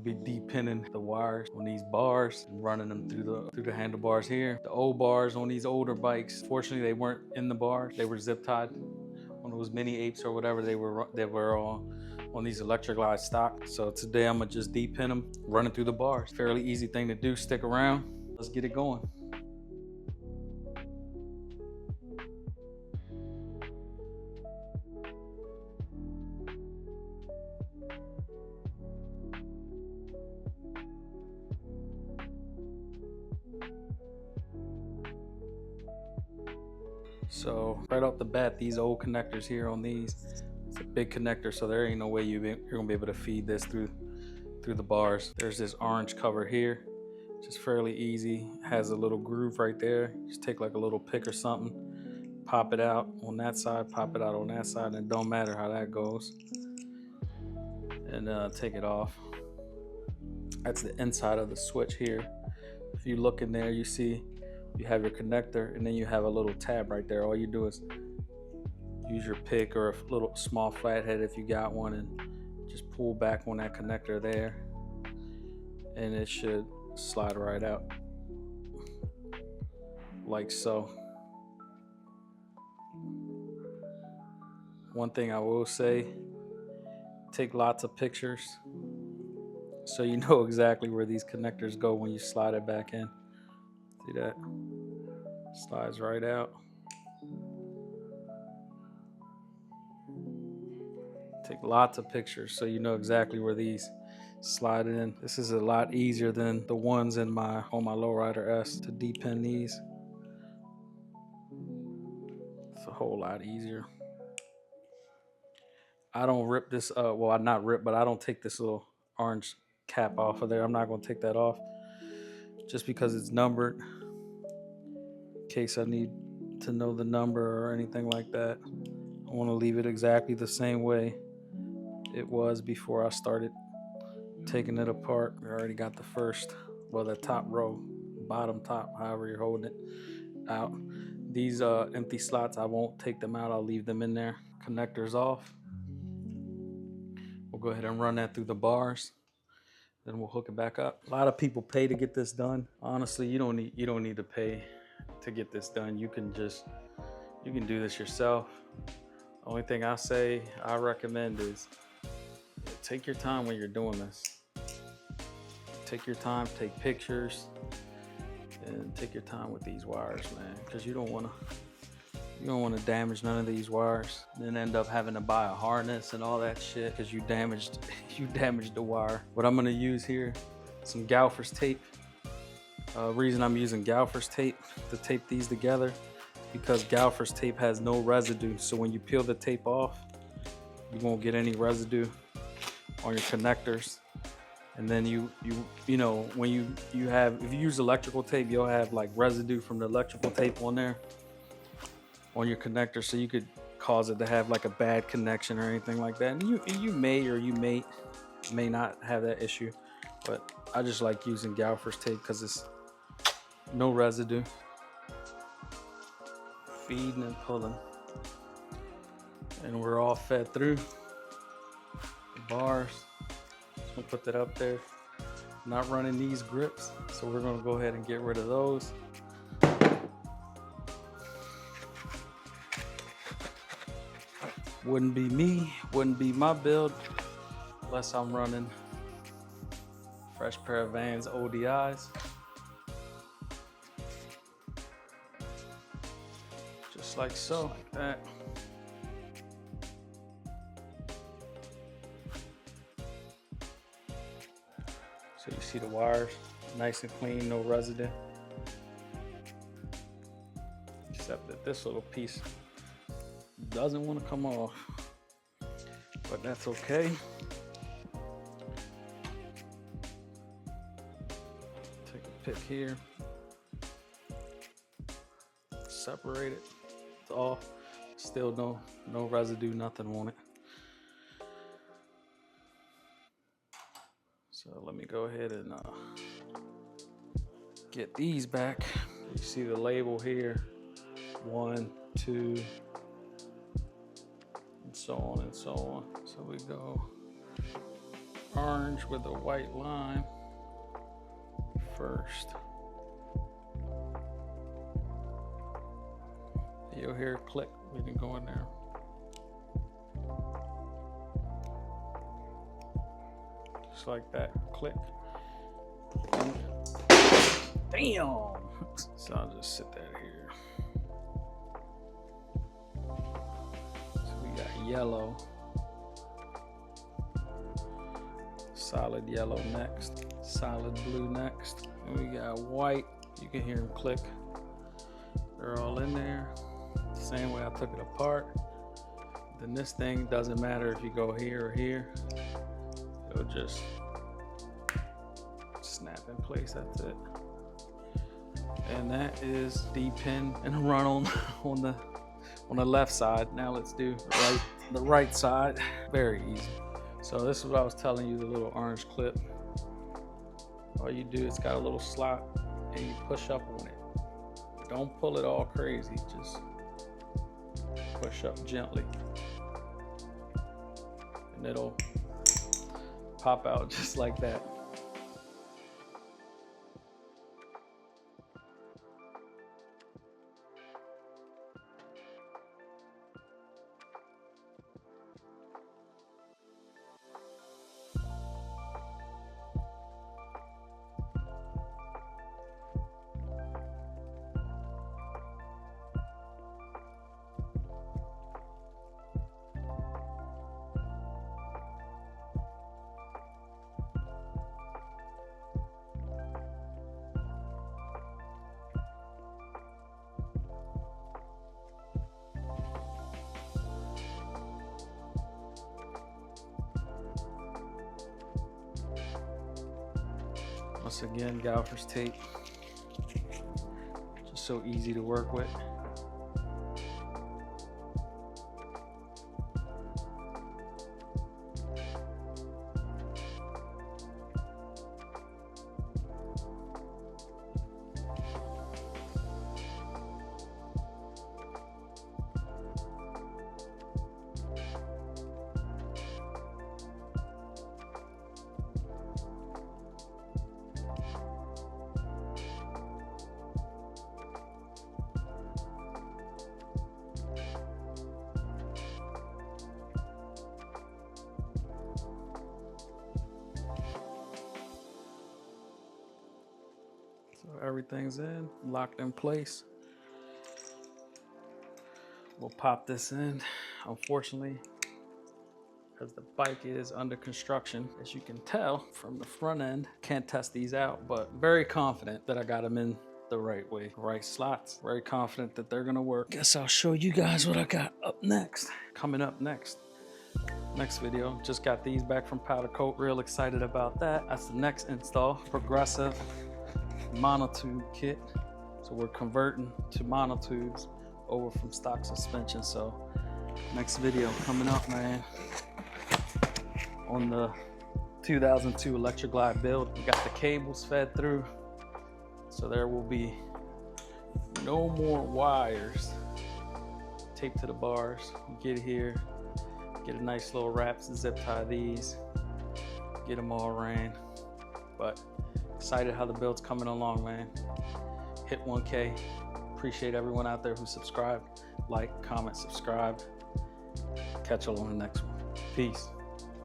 be de-pinning the wires on these bars and running them through the handlebars here. The old bars on these older bikes, fortunately they weren't in the bars, they were zip tied on those mini apes or whatever. They were all on these Electra Glide stock. So today I'm gonna just de-pin them, running through the bars. Fairly easy thing to do. Stick around, let's get it going. So right off the bat, these old connectors here on these, it's a big connector, so there ain't no way you're gonna be able to feed this through the bars. There's this orange cover here, just fairly easy. Has a little groove right there. Just take like a little pick or something, pop it out on that side, pop it out on that side, and it don't matter how that goes. And take it off. That's the inside of the switch here. If you look in there, you see you have your connector, and then you have a little tab right there. All you do is use your pick or a little small flathead if you got one, and just pull back on that connector there, and it should slide right out like so. One thing I will say, take lots of pictures so you know exactly where these connectors go when you slide it back in. See that? Slides right out. Take lots of pictures so you know exactly where these slide in. This is a lot easier than the ones on my Lowrider S to de-pin these. It's a whole lot easier. I don't rip this, well, not rip, but I don't take this little orange cap off of there. I'm not gonna take that off just because it's numbered, in case I need to know the number or anything like that. I wanna leave it exactly the same way it was before I started taking it apart. We already got the first, well, the top row, bottom top, however you're holding it, out. These empty slots, I won't take them out, I'll leave them in there. Connectors off. We'll go ahead and run that through the bars, then we'll hook it back up. A lot of people pay to get this done. Honestly, you don't need to pay to get this done. You can do this yourself. The only thing I recommend is take your time when you're doing this. Take your time, take pictures, and take your time with these wires, man, because you don't want to damage none of these wires, then end up having to buy a harness and all that shit because you damaged the wire. What I'm gonna use here, some Galfer's tape. Reason I'm using Galfer's tape to tape these together, because Galfer's tape has no residue. So when you peel the tape off, you won't get any residue on your connectors. And then you know, when if you use electrical tape, you'll have like residue from the electrical tape on there, on your connector, so you could cause it to have like a bad connection or anything like that. And you may not have that issue, but I just like using Galfer's tape because it's no residue. Feeding and pulling, and we're all fed through the bars. Just gonna put that up there. Not running these grips, so we're gonna go ahead and get rid of those. Wouldn't be me, wouldn't be my build unless I'm running fresh pair of Vans ODIs. Just like so, like that. So you see the wires, nice and clean, no residue. Except that this little piece doesn't want to come off, but that's okay. Take a pick here, separate it. It's off. Still no residue, nothing on it. So let me go ahead and get these back. You see the label here, 1, 2, and so on and so on. So we go orange with a white line first. You'll hear it click when you go in there. Just like that, click. Damn! So I'll just sit that here. So we got yellow. Solid yellow next. Solid blue next. And we got white. You can hear them click. They're all in there. Same way I took it apart. Then this thing doesn't matter if you go here or here. It'll just snap in place, that's it. And that is the pin and a run on the left side. Now let's do the right side. Very easy. So this is what I was telling you, the little orange clip. All you do, it's got a little slot and you push up on it. Don't pull it all crazy, just push up gently. And it'll pop out just like that. Once again, gaffer's tape, just so easy to work with. So everything's in, locked in place. We'll pop this in. Unfortunately, because the bike is under construction, as you can tell from the front end, can't test these out, but very confident that I got them in the right way, right slots. Very confident that they're gonna work. Guess I'll show you guys what I got up next. Coming up next video, just got these back from powder coat. Real excited about that. That's the next install. Progressive monotube kit. So we're converting to monotubes over from stock suspension. So next video coming up, man, on the 2002 Electra Glide build. We got the cables fed through, so there will be no more wires taped to the bars. You get here, get a nice little wrap, zip tie these, get them all ran. But excited how the build's coming along, man. Hit 1K. Appreciate everyone out there who subscribed, like, comment, subscribe. Catch you on the next one. Peace.